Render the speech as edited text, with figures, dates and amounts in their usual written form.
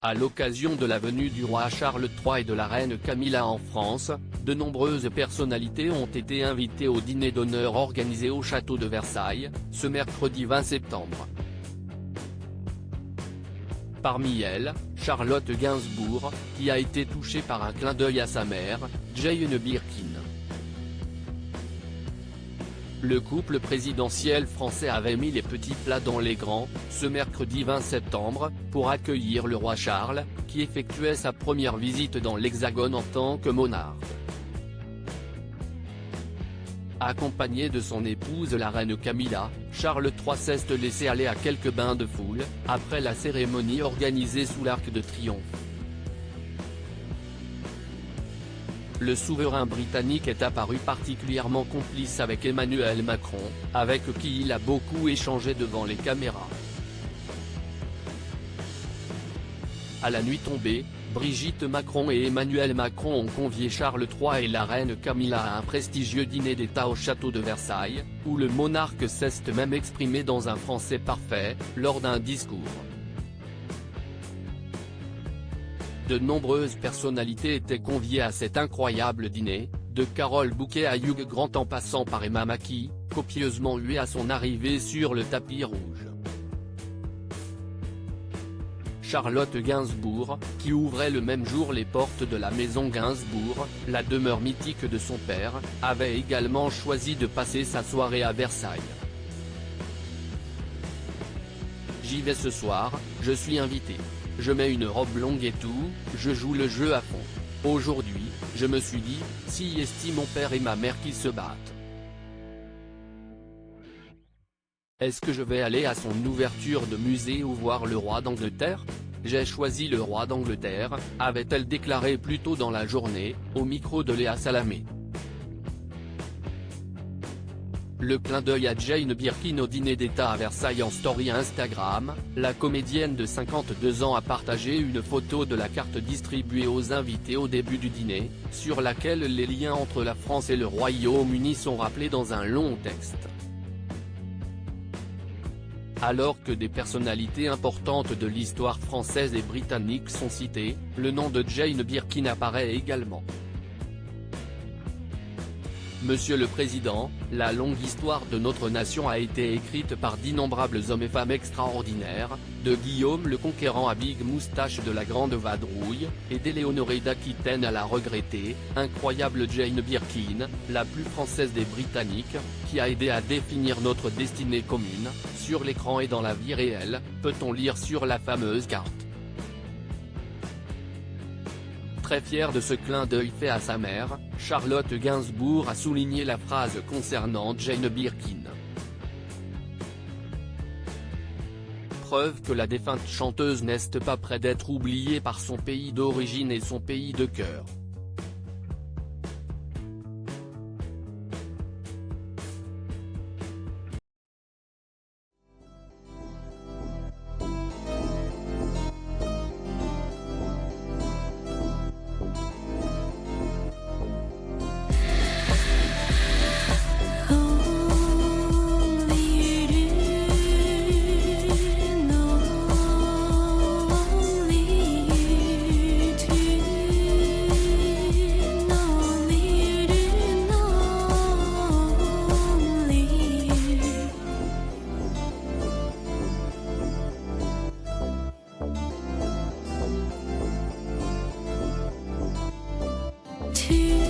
À l'occasion de la venue du roi Charles III et de la reine Camilla en France, de nombreuses personnalités ont été invitées au dîner d'honneur organisé au château de Versailles, ce mercredi 20 septembre. Parmi elles, Charlotte Gainsbourg, qui a été touchée par un clin d'œil à sa mère, Jane Birkin. Le couple présidentiel français avait mis les petits plats dans les grands, ce mercredi 20 septembre, pour accueillir le roi Charles, qui effectuait sa première visite dans l'Hexagone en tant que monarque. Accompagné de son épouse la reine Camilla, Charles III s'est laissé aller à quelques bains de foule, après la cérémonie organisée sous l'Arc de Triomphe. Le souverain britannique est apparu particulièrement complice avec Emmanuel Macron, avec qui il a beaucoup échangé devant les caméras. À la nuit tombée, Brigitte Macron et Emmanuel Macron ont convié Charles III et la reine Camilla à un prestigieux dîner d'État au château de Versailles, où le monarque s'est même exprimé dans un français parfait, lors d'un discours. De nombreuses personnalités étaient conviées à cet incroyable dîner, de Carole Bouquet à Hugh Grant en passant par Emma Mackey, copieusement huée à son arrivée sur le tapis rouge. Charlotte Gainsbourg, qui ouvrait le même jour les portes de la maison Gainsbourg, la demeure mythique de son père, avait également choisi de passer sa soirée à Versailles. J'y vais ce soir, je suis invité. Je mets une robe longue et tout, je joue le jeu à fond. Aujourd'hui, je me suis dit, si est mon père et ma mère qui se battent. Est-ce que je vais aller à son ouverture de musée ou voir le roi d'Angleterre? J'ai choisi le roi d'Angleterre, avait-elle déclaré plus tôt dans la journée, au micro de Léa Salamé. Le clin d'œil à Jane Birkin au dîner d'État à Versailles en story Instagram, la comédienne de 52 ans a partagé une photo de la carte distribuée aux invités au début du dîner, sur laquelle les liens entre la France et le Royaume-Uni sont rappelés dans un long texte. Alors que des personnalités importantes de l'histoire française et britannique sont citées, le nom de Jane Birkin apparaît également. Monsieur le Président, la longue histoire de notre nation a été écrite par d'innombrables hommes et femmes extraordinaires, de Guillaume le Conquérant à Big Moustache de la Grande Vadrouille, et d'Éléonore d'Aquitaine à la regrettée, incroyable Jane Birkin, la plus française des Britanniques, qui a aidé à définir notre destinée commune. Sur l'écran et dans la vie réelle, peut-on lire sur la fameuse carte. Très fier de ce clin d'œil fait à sa mère, Charlotte Gainsbourg a souligné la phrase concernant Jane Birkin. Preuve que la défunte chanteuse n'est pas près d'être oubliée par son pays d'origine et son pays de cœur. To